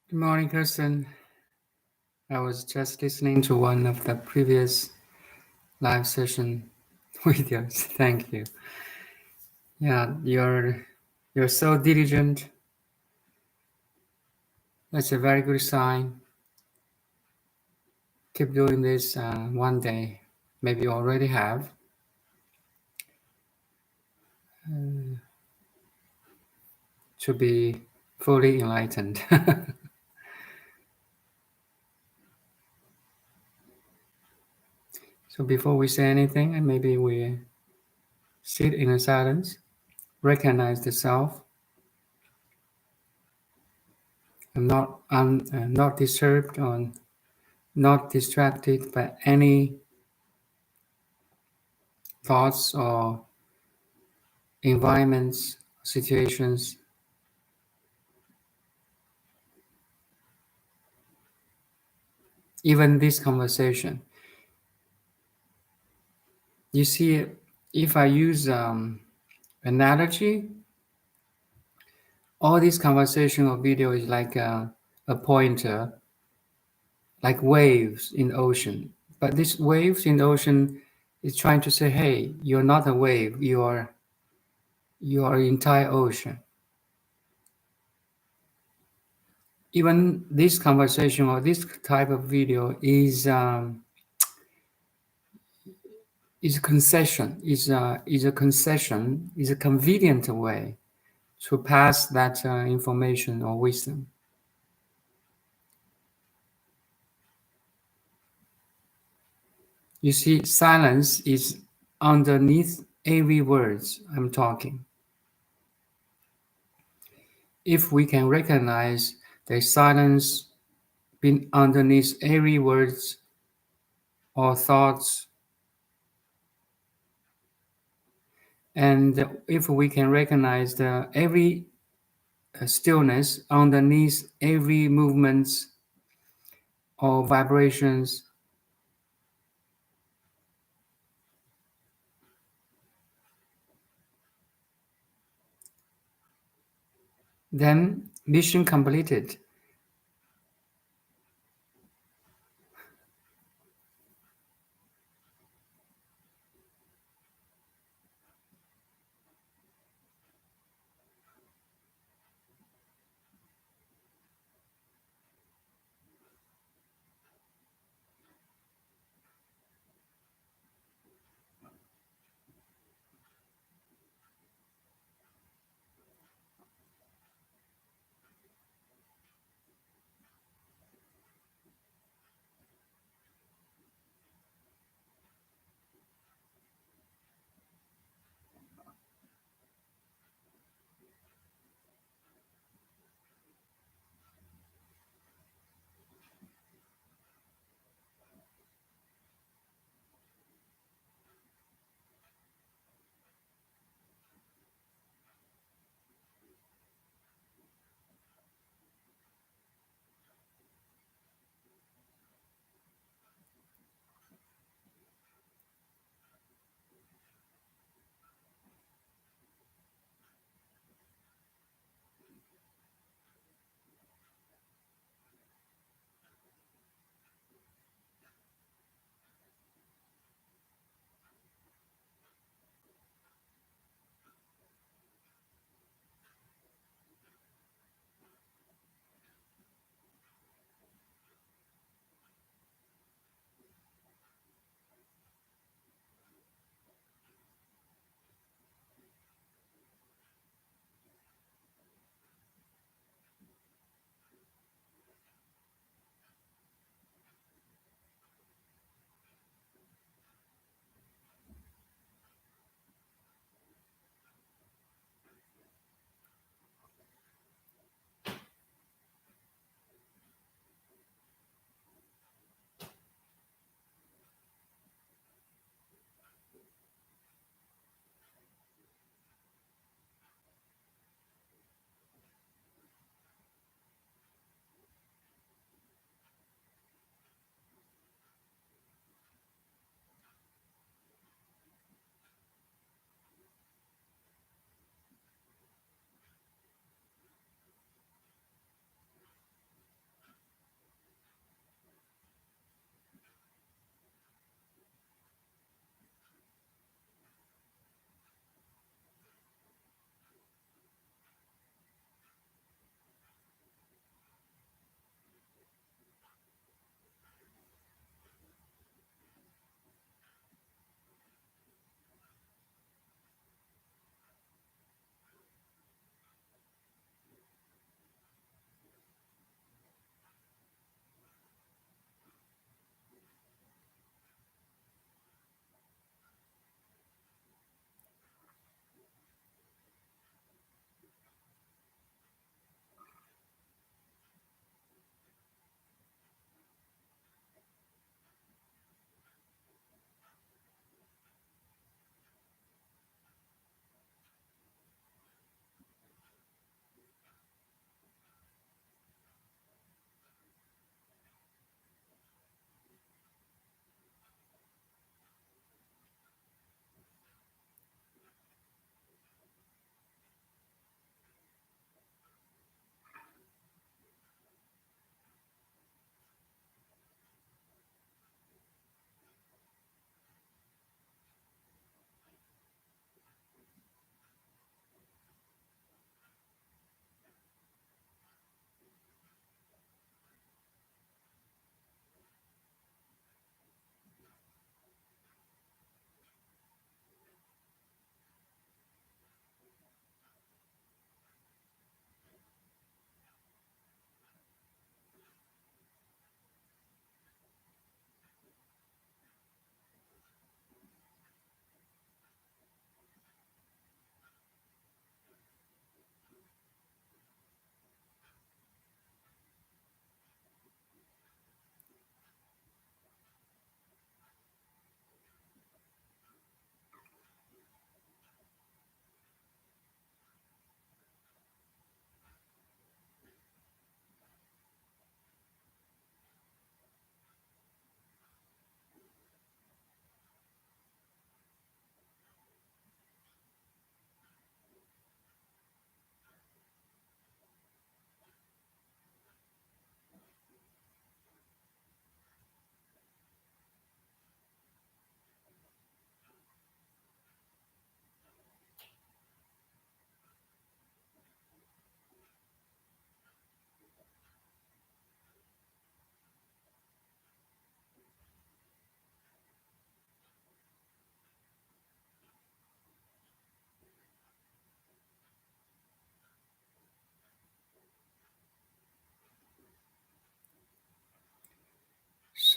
Good morning, Kirsten. I was just listening to one of the previous live session videos. Thank you. Yeah, you're so diligent. That's a very good sign. Keep doing this. One day, maybe you already have, to be fully enlightened. So before we say anything, maybe we sit in a silence, recognize the self. I'm not disturbed or not distracted by any thoughts or environments, situations, even this conversation. You see, if I use analogy, all this conversation or video is like a pointer, like waves in the ocean. But these waves in the ocean is trying to say, hey, you're not a wave, you are entire ocean. Even this conversation or this type of video is a concession, is a convenient way to pass that information or wisdom. You see, silence is underneath every words I'm talking. If we can recognize the silence being underneath every words or thoughts, and if we can recognize the every stillness underneath every movements or vibrations, then mission completed.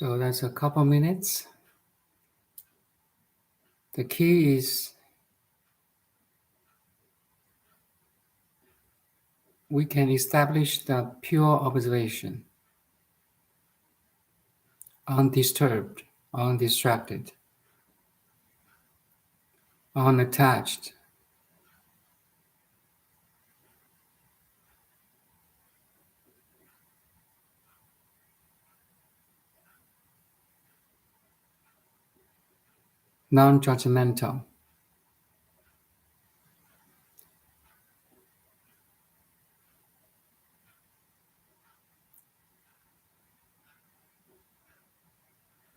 So that's a couple minutes. The key is we can establish the pure observation, undisturbed, undistracted, unattached. Non-judgmental.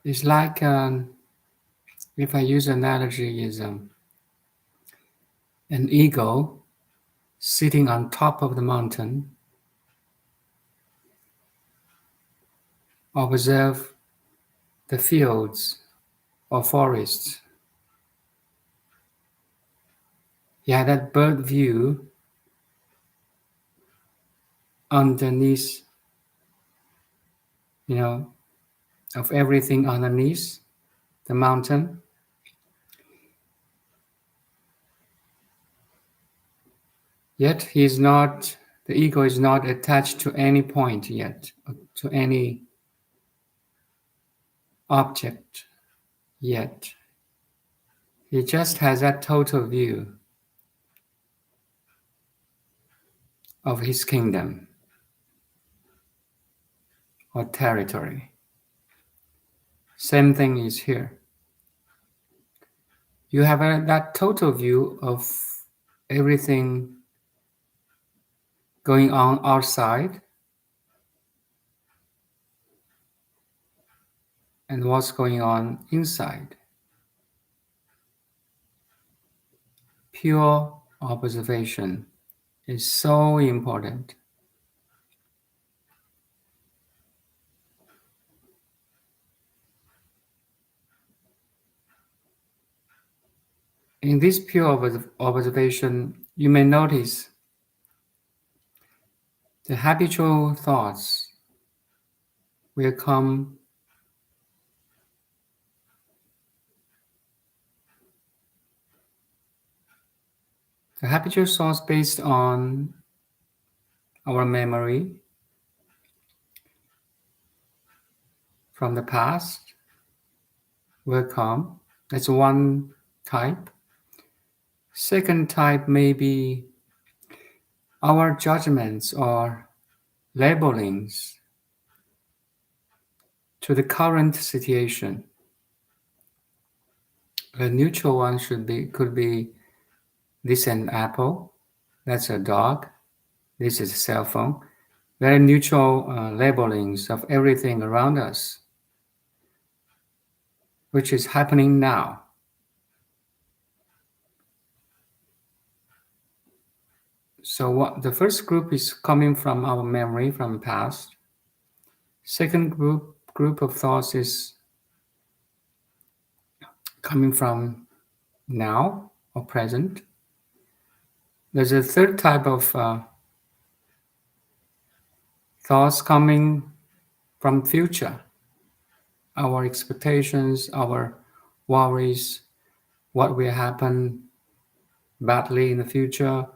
It's like, if I use analogy, is an eagle sitting on top of the mountain, observe the fields or forests. Yeah, that bird view underneath, of everything underneath the mountain. Yet the ego is not attached to any point yet, to any object yet. He just has that total view of his kingdom or territory. Same thing is here. You have that total view of everything going on outside and what's going on inside. Pure observation is so important. In this pure observation, you may notice the habitual thoughts will come. The habitual thoughts based on our memory from the past will come. That's one type. Second type may be our judgments or labelings to the current situation. A neutral one could be this is an apple, that's a dog, this is a cell phone. Very neutral labelings of everything around us, which is happening now. So the first group is coming from our memory from past. Second group of thoughts is coming from now or present. There's a third type of thoughts coming from future. Our expectations, our worries, what will happen badly in the future,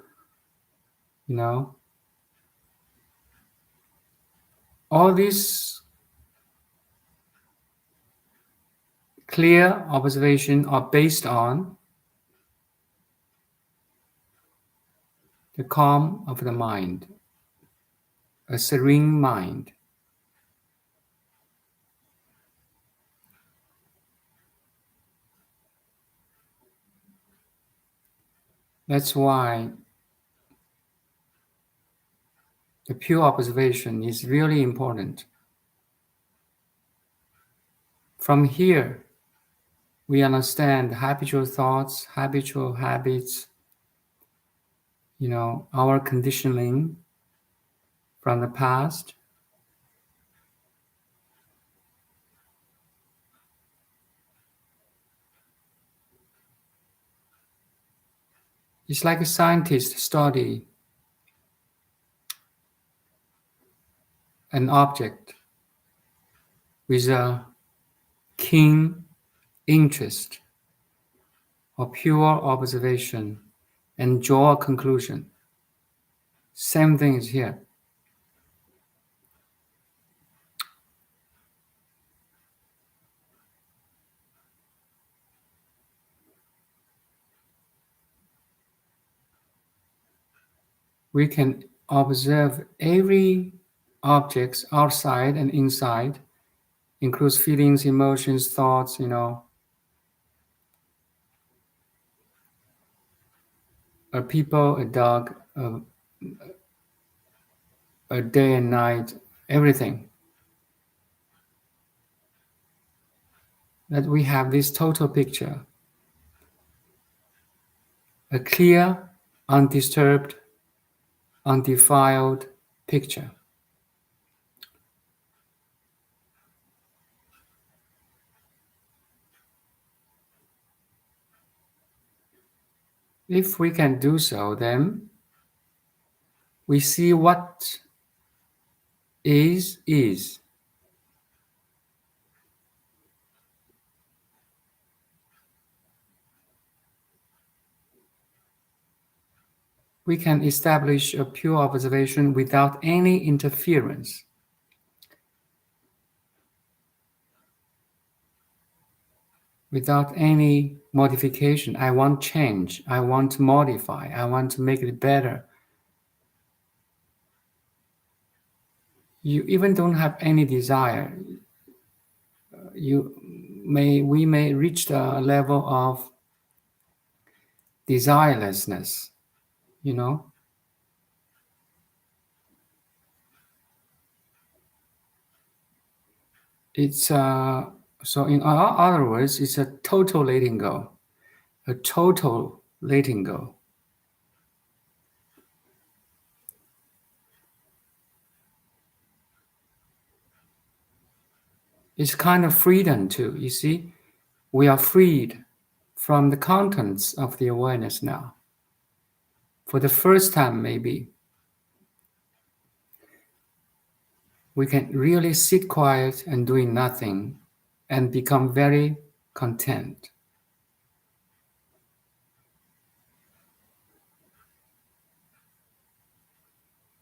all these clear observation are based on the calm of the mind, a serene mind. That's why the pure observation is really important. From here, we understand habitual thoughts, habitual habits, our conditioning from the past. It's like a scientist study an object with a keen interest, or pure observation, and draw a conclusion. Same thing is here. We can observe every objects outside and inside, includes feelings, emotions, thoughts, a people, a dog, a day and night, everything. That we have this total picture, a clear, undisturbed, undefiled picture. If we can do so, then we see what is. We can establish a pure observation without any interference. Without any modification. I want change. I want to modify. I want to make it better. You even don't have any desire. We may reach the level of desirelessness, It's so in other words, it's a total letting go. A total letting go. It's kind of freedom too, you see. We are freed from the contents of the awareness now. For the first time, maybe, we can really sit quiet and doing nothing and become very content.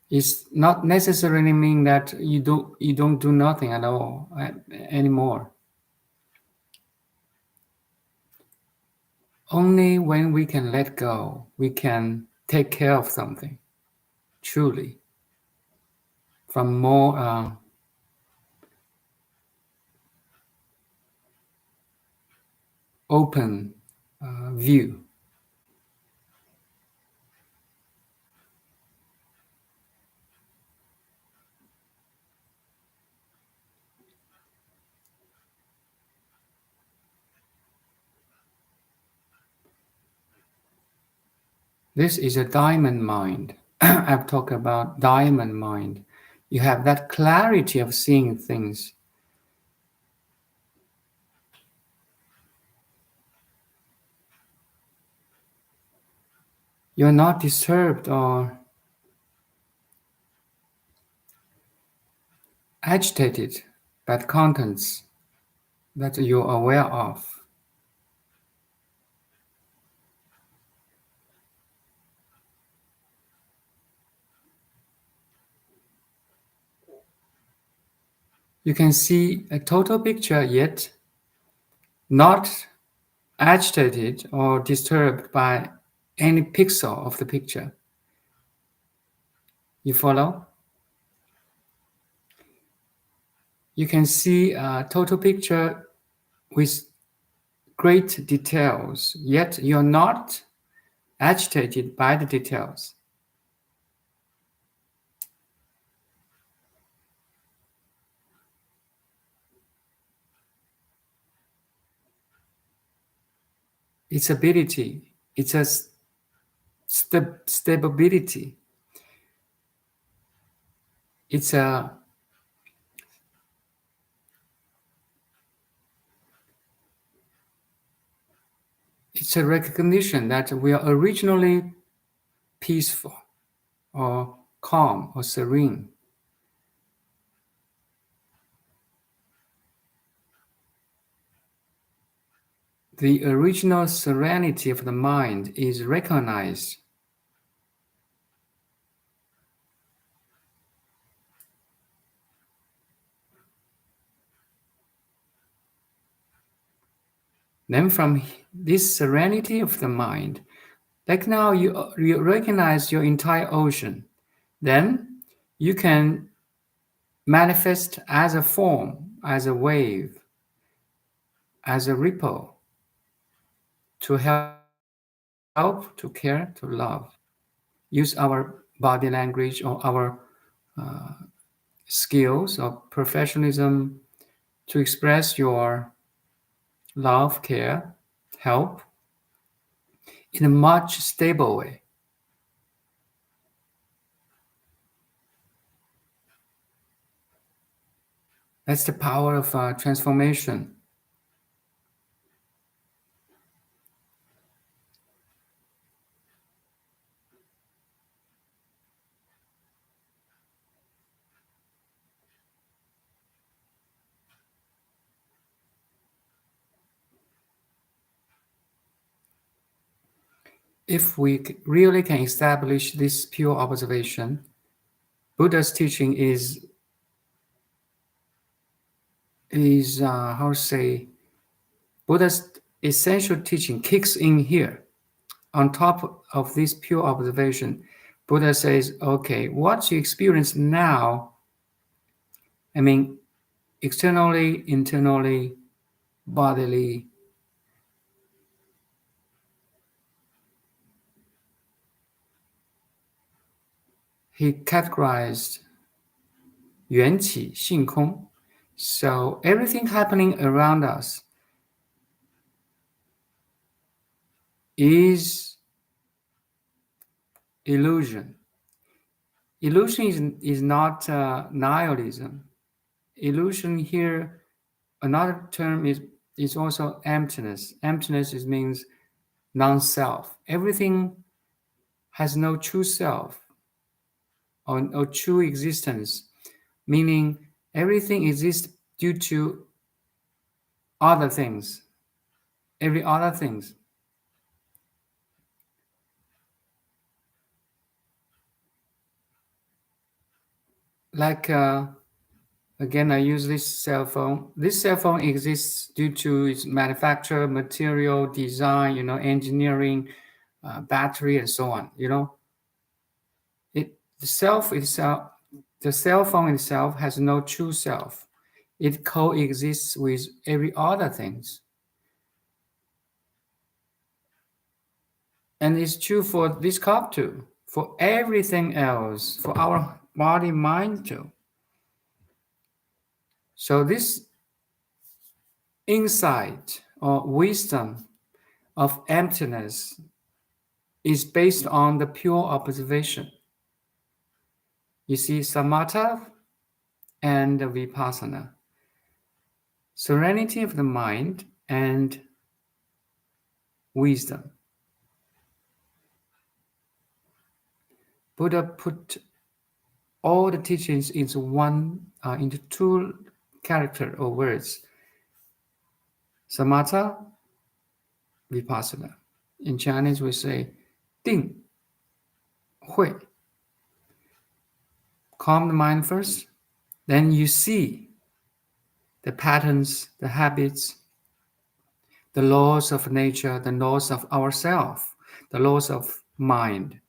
It's not necessarily mean that you don't do nothing at all anymore. Only when we can let go, we can take care of something, truly, from more open view. This is a diamond mind. I've talked about diamond mind. You have that clarity of seeing things. You're not disturbed or agitated by the contents that you're aware of. You can see a total picture, yet not agitated or disturbed by any pixel of the picture. You follow? You can see a total picture with great details, yet you're not agitated by the details. Its ability, it's a stability. It's a recognition that we are originally peaceful or calm or serene. the original serenity of the mind is recognized. Then from this serenity of the mind, like now you recognize your entire ocean, then you can manifest as a form, as a wave, as a ripple, to help, to care, to love. Use our body language or our uh, skills or professionalism to express your love, care, help in a much stable way. That's the power of transformation. If we really can establish this pure observation, Buddha's teaching is how to say, Buddha's essential teaching kicks in here. On top of this pure observation, Buddha says, okay, what you experience now, I mean, externally, internally, bodily, he categorized 缘起性空. So everything happening around us is illusion. Illusion is not nihilism. Illusion here, another term is also emptiness. Emptiness means non-self. Everything has no true self or true existence, meaning everything exists due to other things, every other things. Like, again, I use this cell phone. This cell phone exists due to its manufacture, material, design, engineering, battery, and so on. The self itself, the cell phone itself has no true self. It coexists with every other things. And it's true for this cup too, for everything else, for our body, mind too. So this insight or wisdom of emptiness is based on the pure observation. You see, samatha and vipassana, serenity of the mind and wisdom. Buddha put all the teachings into two character or words: samatha, vipassana. In Chinese, we say 定, 慧. Calm the mind first, then you see the patterns, the habits, the laws of nature, the laws of ourself, the laws of mind.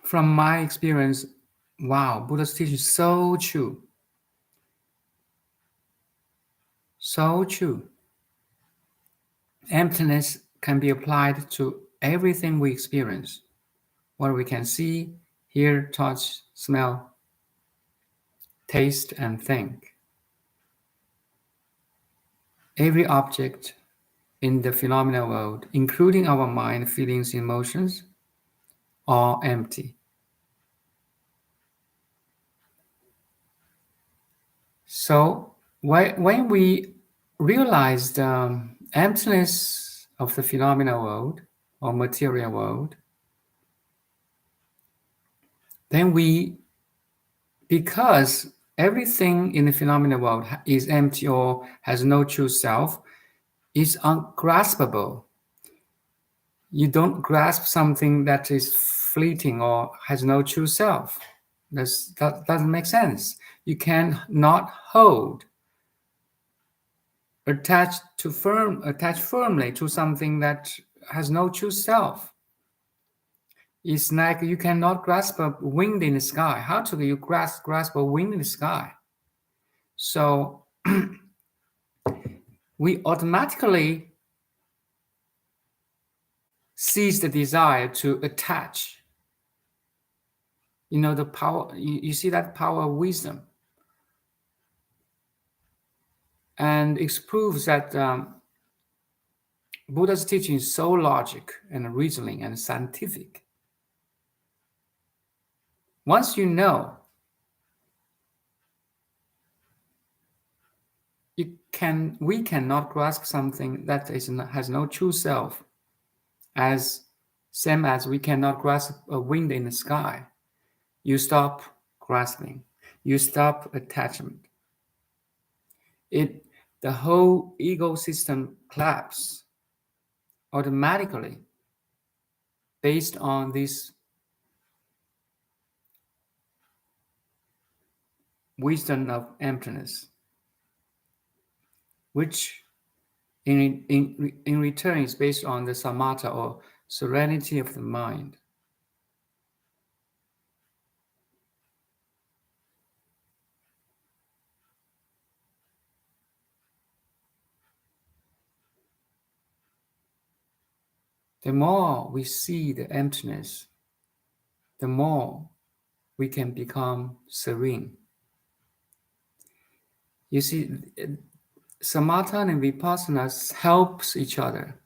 From my experience, wow, Buddha's teaching is so true. So true. Emptiness can be applied to everything we experience, what we can see, hear, touch, smell, taste, and think. Every object in the phenomenal world, including our mind, feelings, emotions, are empty. So when we realize the emptiness of the phenomenal world or material world, then because everything in the phenomenal world is empty or has no true self, is ungraspable. You don't grasp something that is fleeting or has no true self. That doesn't make sense. You cannot hold, attach firmly to something that has no true self. It's like you cannot grasp a wind in the sky. How do you grasp a wind in the sky? So we automatically seize the desire to attach. The power, you see that power of wisdom. And it proves that Buddha's teaching is so logic and reasoning and scientific. Once you know, we cannot grasp something that has no true self, as same as we cannot grasp a wind in the sky. You stop grasping, you stop attachment. The whole ecosystem collapses automatically based on this wisdom of emptiness, which in return is based on the samatha or serenity of the mind. The more we see the emptiness, the more we can become serene. You see, samatha and vipassana helps each other.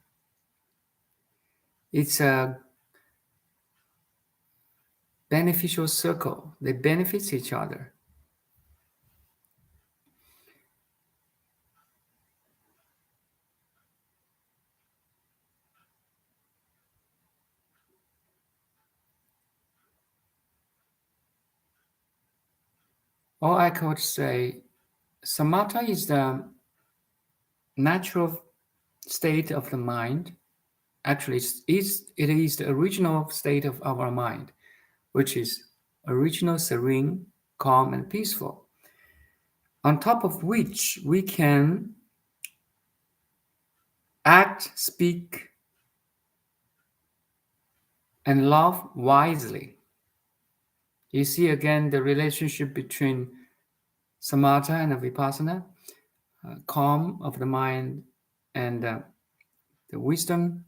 It's a beneficial circle. They benefit each other. Or I could say, samatha is the natural state of the mind. Actually, it is the original state of our mind, which is original, serene, calm, and peaceful. On top of which we can act, speak, and love wisely. You see again the relationship between samatha and vipassana, calm of the mind and the wisdom.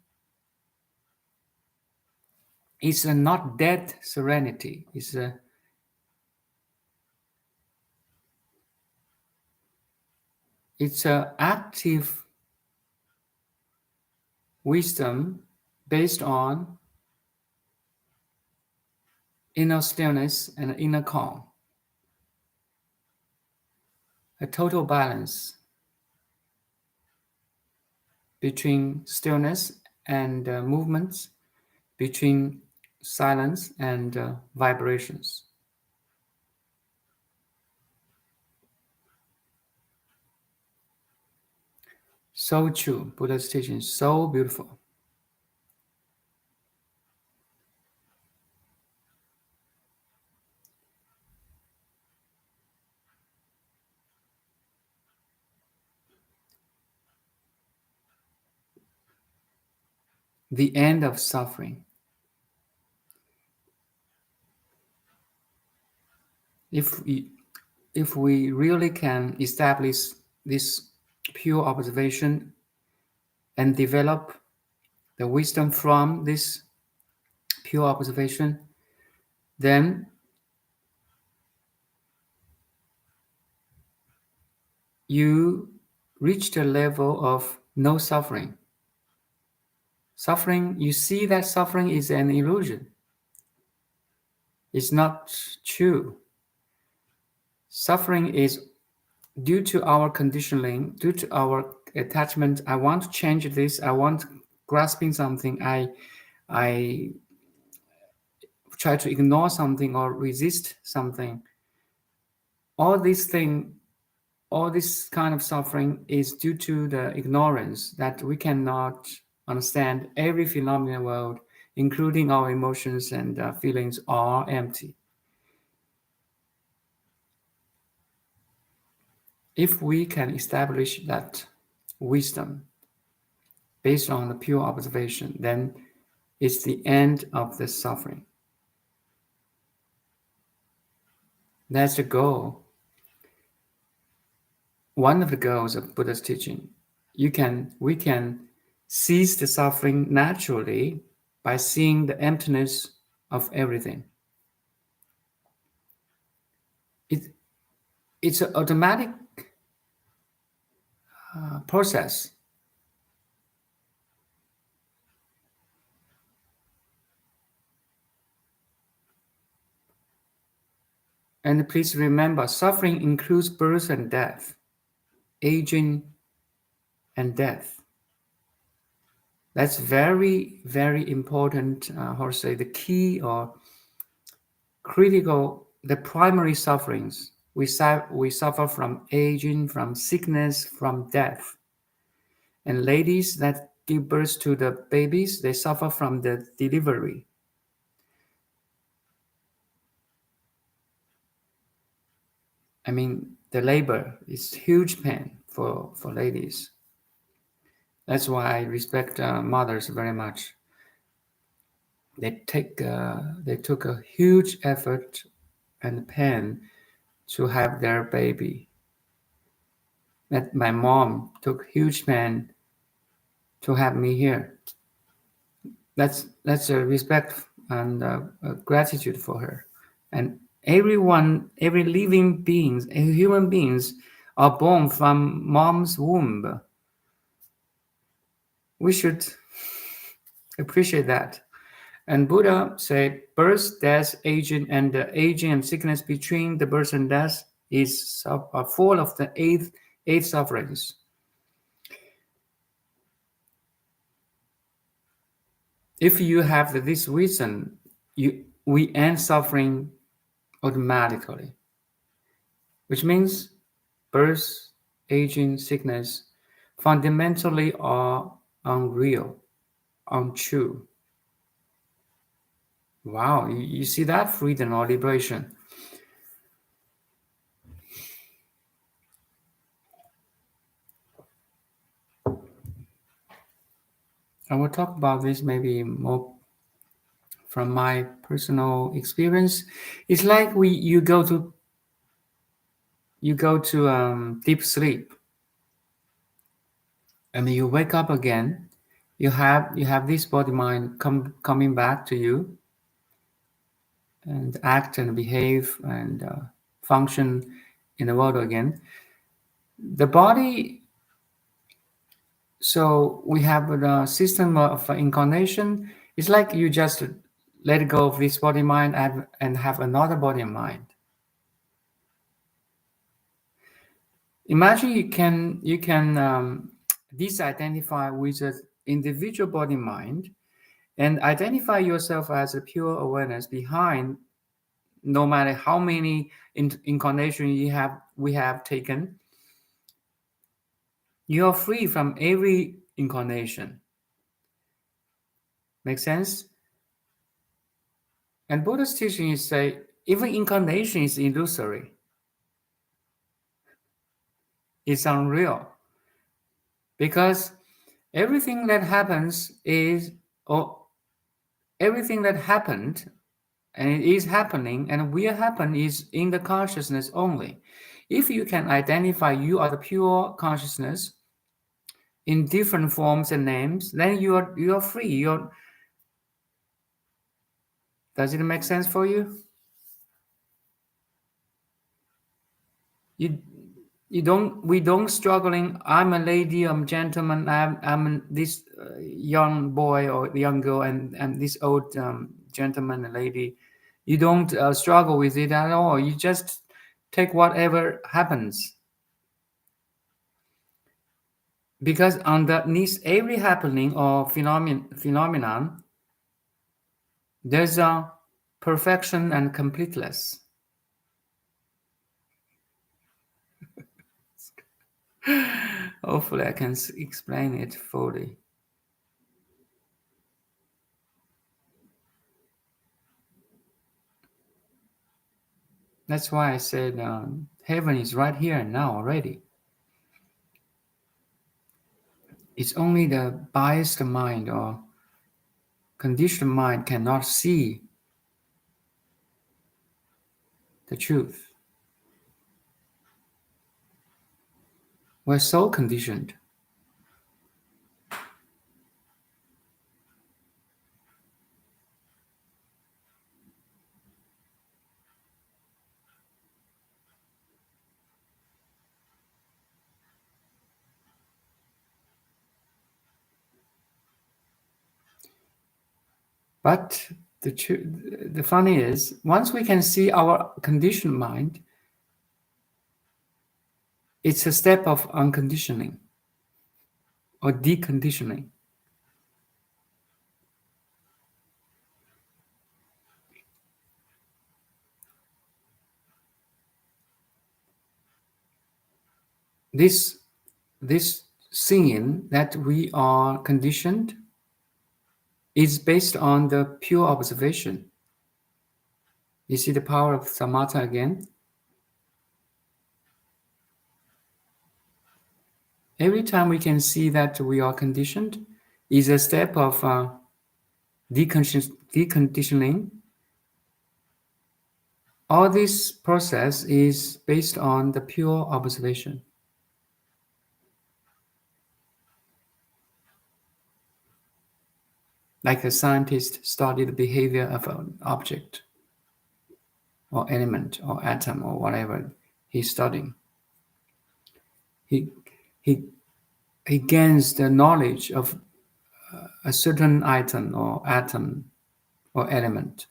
It's a not dead serenity. It's a active wisdom based on inner stillness and inner calm. A total balance between stillness and movements, between silence and vibrations. So true. Buddha's teaching is so beautiful. The end of suffering. If we really can establish this pure observation and develop the wisdom from this pure observation, then you reach the level of no suffering. Suffering, you see that suffering is an illusion. It's not true. Suffering is due to our conditioning, due to our attachment. I want to change this. I want grasping something. I try to ignore something or resist something. all this thing, all this kind of suffering is due to the ignorance that we cannot understand every phenomenal world, including our emotions and feelings, are empty. If we can establish that wisdom based on the pure observation, then it's the end of the suffering. That's the goal. One of the goals of Buddha's teaching. We can cease the suffering naturally by seeing the emptiness of everything. It's an automatic process. And please remember, suffering includes birth and death, aging and death. That's very, very important, how to say, the key or critical, the primary sufferings. We suffer from aging, from sickness, from death. And ladies that give birth to the babies, they suffer from the delivery. I mean, the labor is huge pain for ladies. That's why I respect mothers very much. They took a huge effort and pain to have their baby. That my mom took huge pain to have me here. That's a respect and a gratitude for her. And everyone, every living beings, human beings, are born from mom's womb. We should appreciate that. And Buddha said, birth, death, aging, and the aging and sickness between the birth and death is full of the eight sufferings. If you have this wisdom, we end suffering automatically, which means birth, aging, sickness fundamentally are unreal, untrue. Wow, you see that freedom or liberation. I will talk about this maybe more from my personal experience. It's like you go to deep sleep, and you wake up again. You have this body mind coming back to you, and act and behave and function in the world again. The body. So we have the system of incarnation. It's like you just let go of this body mind and have another body and mind. Imagine you can disidentify with an individual body mind and identify yourself as a pure awareness behind. No matter how many incarnations we have taken, you are free from every incarnation. Make sense? And Buddha's teaching is say even incarnation is illusory. It's unreal. Because everything that happens everything that happened and it is happening and will happen is in the consciousness only. If you can identify you are the pure consciousness in different forms and names, then you are free. Does it make sense for you? We don't struggling. I'm a lady, I'm a gentleman, I'm this young boy or young girl, and this old gentleman and lady. You don't struggle with it at all. You just take whatever happens. Because underneath every happening or phenomenon, there's a perfection and completeness. Hopefully, I can explain it fully. That's why I said heaven is right here and now already. It's only the biased mind or conditioned mind cannot see the truth. We're so conditioned. But the funny is, once we can see our conditioned mind, it's a step of unconditioning or deconditioning. This seeing that we are conditioned is based on the pure observation. You see the power of samatha again? Every time we can see that we are conditioned is a step of deconditioning. All this process is based on the pure observation. Like a scientist study the behavior of an object or element or atom or whatever he's studying. He, he, he gains the knowledge of a certain item or atom or element.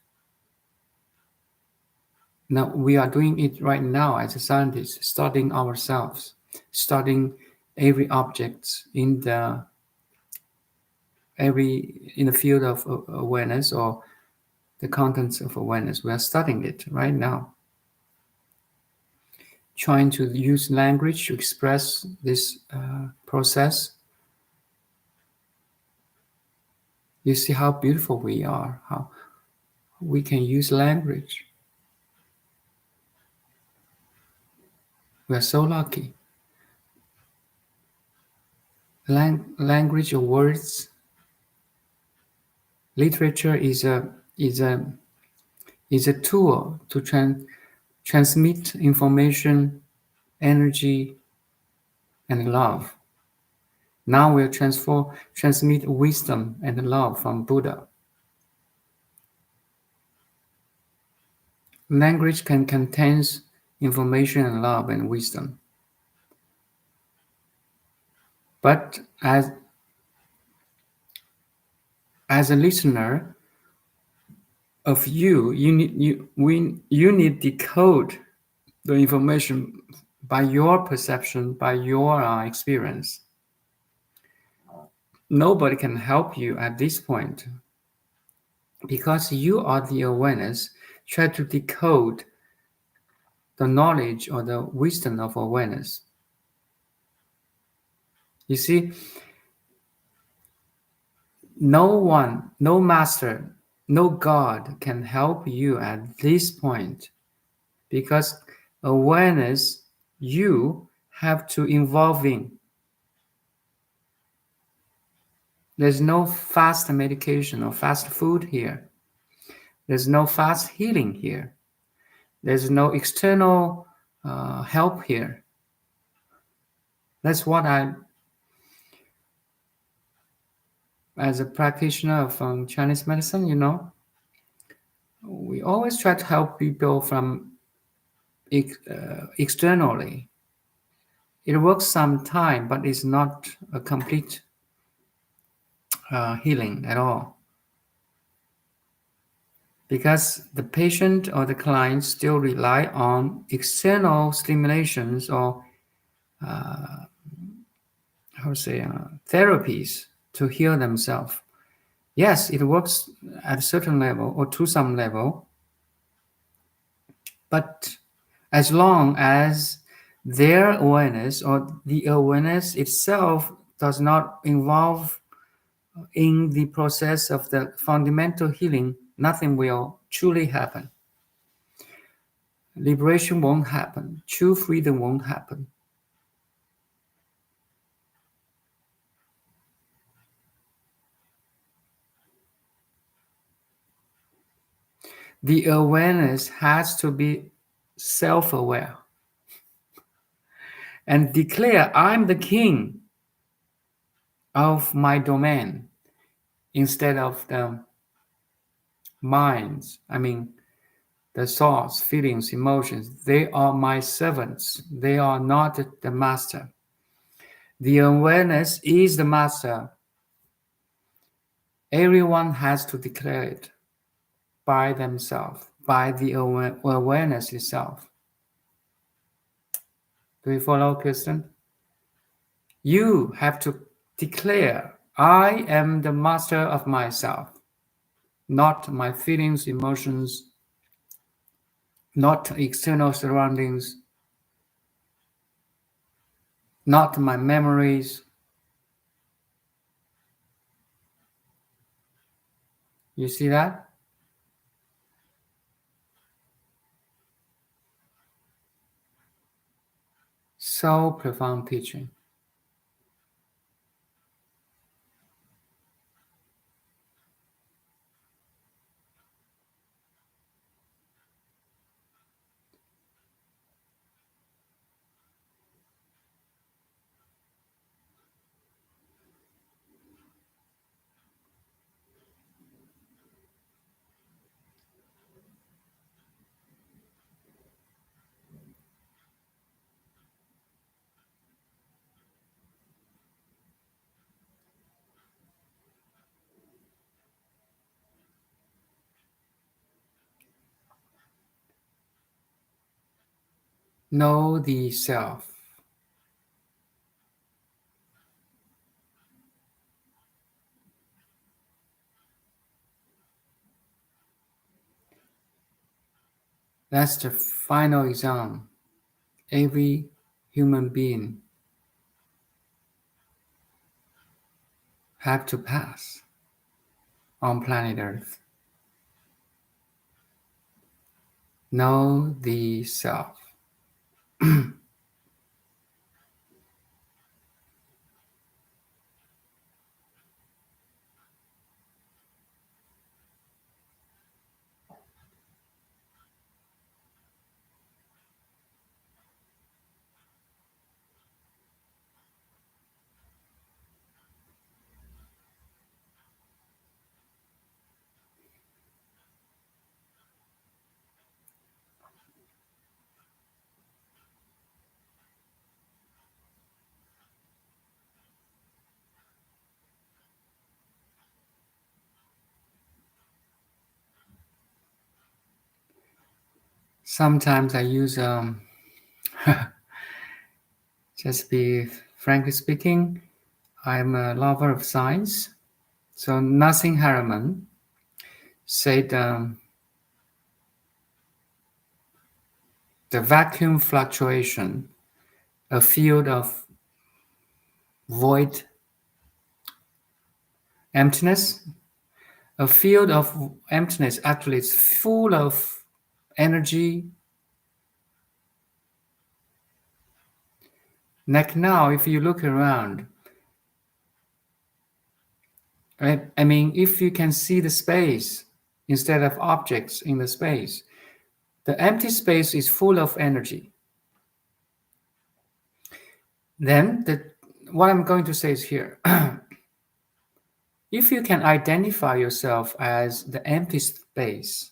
Now we are doing it right now as a scientist, studying ourselves, studying every object in the field of awareness or the contents of awareness. We are studying it right now, trying to use language to express this process. You see how beautiful we are, how we can use language. We are so lucky. Language or words, literature is a tool to transmit information, energy, and love. Now we'll transmit wisdom and love from Buddha. Language can contain information and love and wisdom. But as a listener of you need decode the information by your perception, by your experience. Nobody can help you at this point because you are the awareness. Try to decode the knowledge or the wisdom of awareness. You see, no one, no master, no God can help you at this point because awareness you have to involve in. There's no fast medication or fast food here. There's no fast healing here. There's no external help here. That's what as a practitioner of Chinese medicine, we always try to help people from externally. It works some time, but it's not a complete healing at all. Because the patient or the client still rely on external stimulations or therapies to heal themselves. Yes, it works at a certain level or to some level, but as long as Their awareness or the awareness itself does not involve in the process of the fundamental healing, nothing will truly happen. Liberation won't happen. True freedom won't happen. The awareness has to be self-aware and declare, I'm the king of my domain instead of the minds. The thoughts, feelings, emotions. They are my servants. They are not the master. The awareness is the master. Everyone has to declare it by themselves, by the awareness itself. Do you follow, Kirsten? You have to declare, I am the master of myself, not my feelings, emotions, not external surroundings, not my memories. You see that? So profound teaching. Know the self. That's the final exam every human being have to pass on planet Earth. Know the self. Sometimes I use just be frankly speaking, I'm a lover of science. So Nassim Haramein said the vacuum fluctuation, a field of void emptiness, a field of emptiness actually is full of energy. Like now, if you look around, if you can see the space instead of objects in the space, the empty space is full of energy. Then what I'm going to say is here. If you can identify yourself as the empty space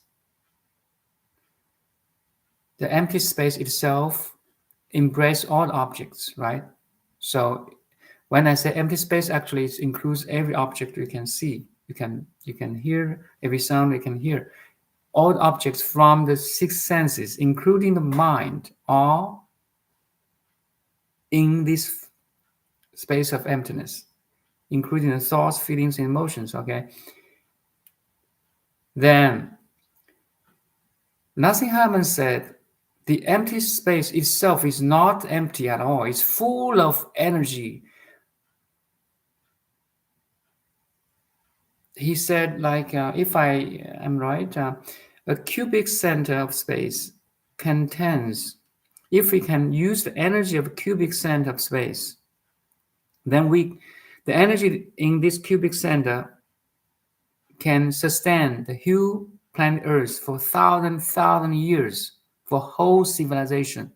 itself embrace all objects, right? So when I say empty space, actually it includes every object you can see. You can hear every sound you can hear. All objects from the six senses, including the mind, are in this space of emptiness, including the thoughts, feelings, and emotions, okay? Then Nassim Haramein said The empty space itself is not empty at all. It's full of energy. He said, like, if I am right, a cubic center of space contains, if we can use the energy of a cubic center of space, then the energy in this cubic center can sustain the whole planet Earth for thousand years, for whole civilization.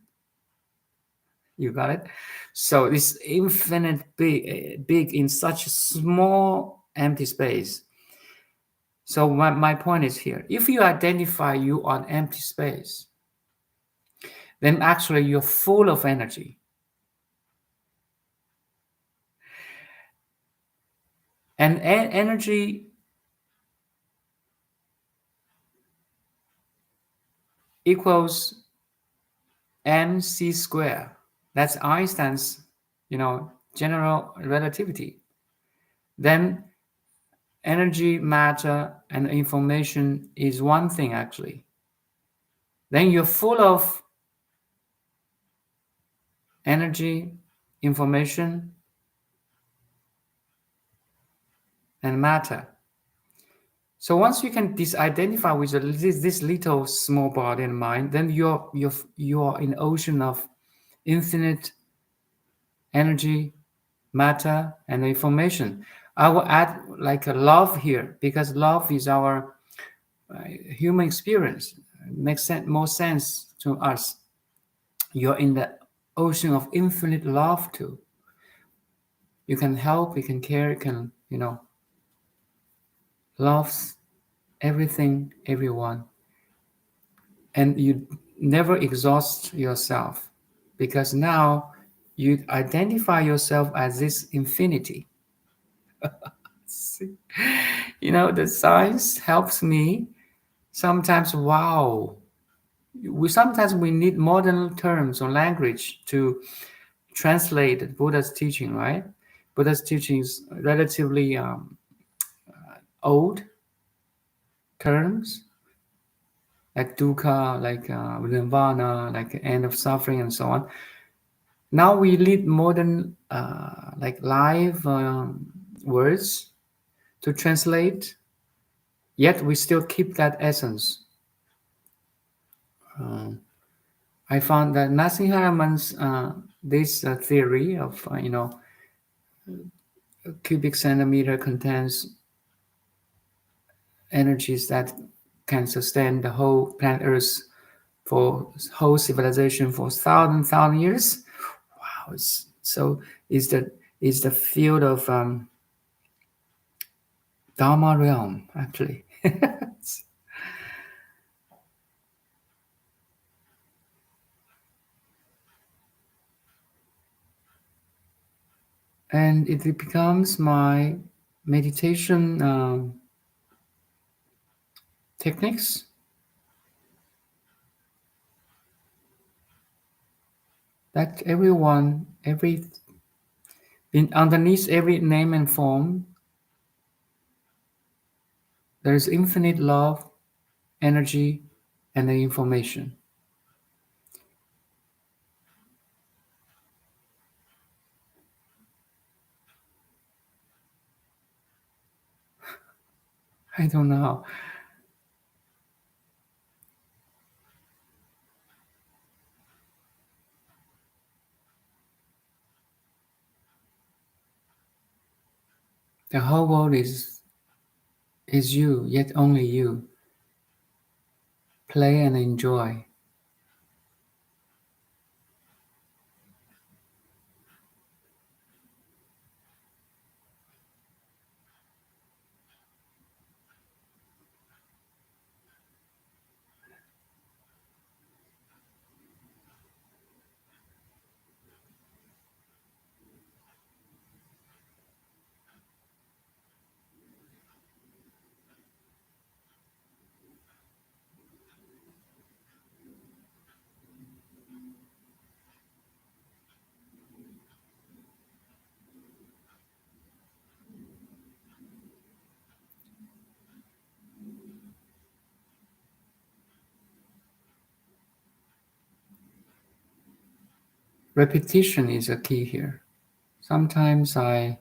You got it? So it's infinite big in such a small empty space. So my point is here, if you identify you on empty space, then actually you're full of energy. And energy equals mc square. That's Einstein's, general relativity. Then energy, matter, and information is one thing actually. Then you're full of energy, information, and matter. So once you can identify with this little small body and mind, then you're in an ocean of infinite energy, matter, and information. I will add like a love here because love is our human experience. It makes more sense to us. You're in the ocean of infinite love too. You can help, you can care, you can, love everything, everyone. And you never exhaust yourself because now you identify yourself as this infinity. The science helps me sometimes. Wow, we need modern terms or language to translate Buddha's teaching, right? Buddha's teaching is relatively old terms like dukkha, like nirvana, like end of suffering, and so on. Now we need modern, like live words to translate, yet we still keep that essence. I found that Nassim Haramehn's this theory of a cubic centimeter contains energies that can sustain the whole planet Earth for whole civilization for thousand years. Wow! So is the field of Dharma realm actually. And it becomes my meditation techniques. That underneath every name and form, there is infinite love, energy, and the information. I don't know. The whole world is you, yet only you. Play and enjoy. repetition is a key here. Sometimes long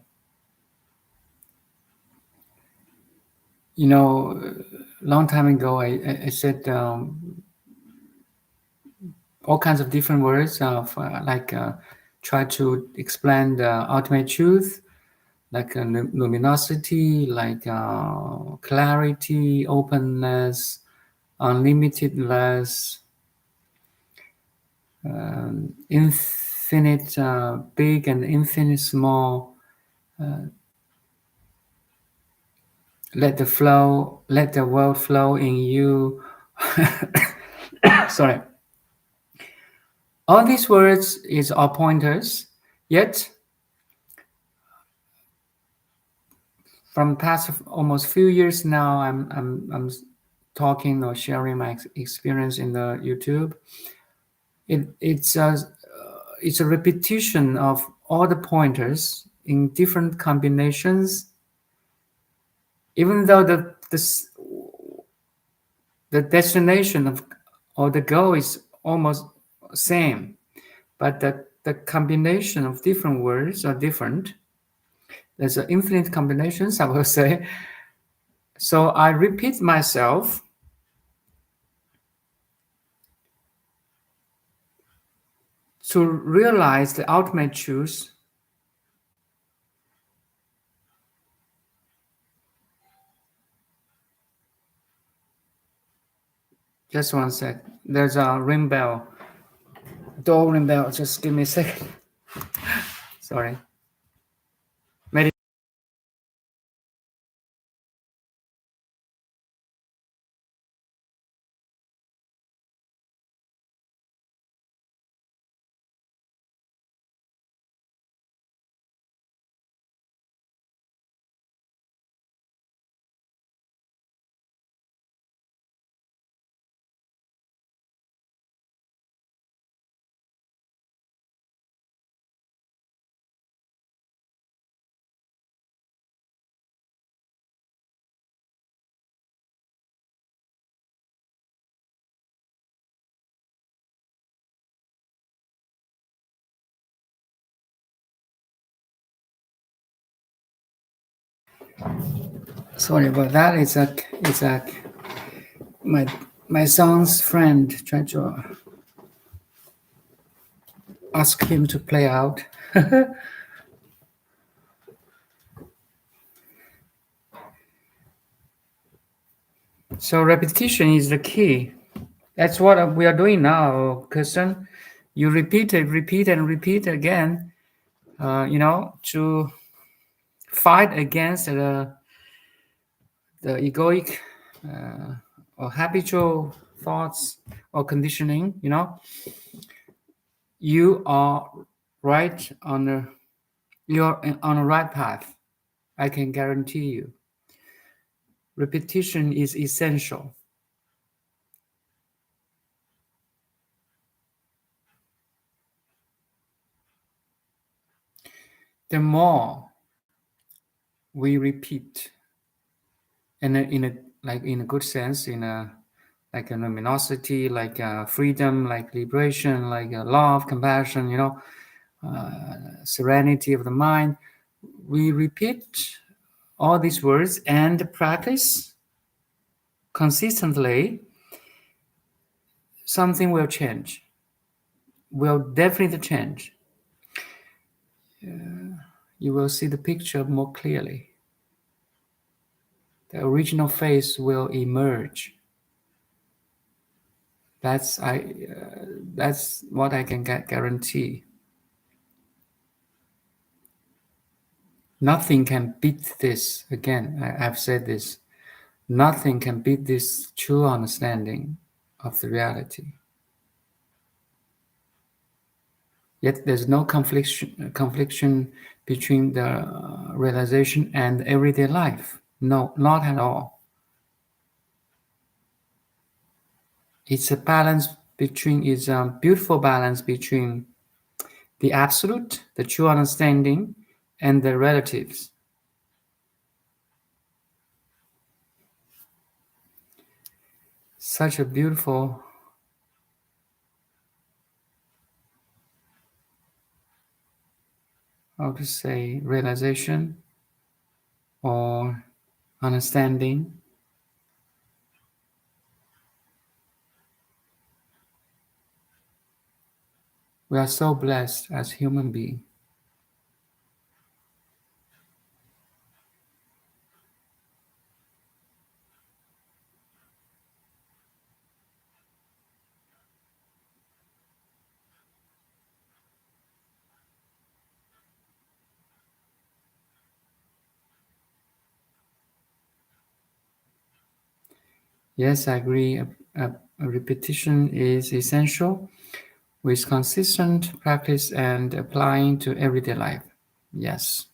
time ago, I said all kinds of different words of try to explain the ultimate truth, like luminosity, like clarity, openness, unlimitedness, infinite big and infinite small. Let the world flow in you. Sorry. All these words is all pointers, yet from past almost few years now, I'm talking or sharing my experience in the YouTube. It's a repetition of all the pointers in different combinations, even though the destination of or the goal is almost same, but the combination of different words are different. There's infinite combinations, I will say. So I repeat myself to realize the ultimate truth. Just one sec. There's a ring bell. Door ring bell. Just give me a second. Sorry. Sorry about that. It's a my son's friend trying to ask him to play out. So repetition is the key. That's what we are doing now, Kirsten. You repeat it, repeat and repeat again. To fight against the egoic or habitual thoughts or conditioning. You are right you're on the right path. I can guarantee you. Repetition is essential. The more we repeat, and in a good sense, in a like a luminosity, like freedom, like liberation, like love, compassion, serenity of the mind. We repeat all these words and practice consistently, something will change. Will definitely change. You will see the picture more clearly. The original face will emerge. That's what I can guarantee. Nothing can beat this. Again, I've said this. Nothing can beat this true understanding of the reality. Yet there's no confliction between the realization and everyday life. No, not at all. It's a balance it's a beautiful balance between the absolute, the true understanding, and the relatives. Such a beautiful how to say, realization or understanding. We are so blessed as human beings. Yes, I agree. A repetition is essential with consistent practice and applying to everyday life. Yes.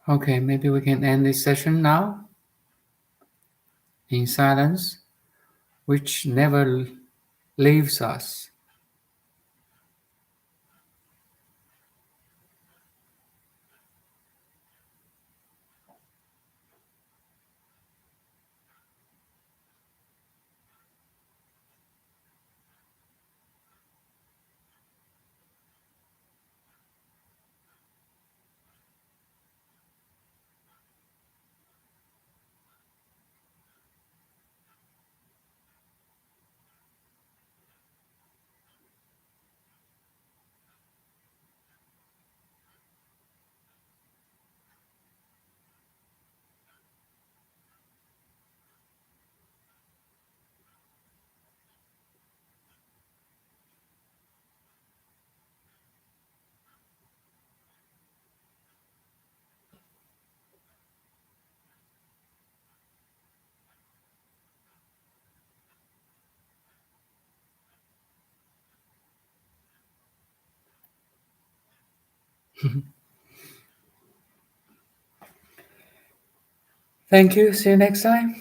Okay, maybe we can end this session now in silence, which never leaves us. Thank you. See you next time.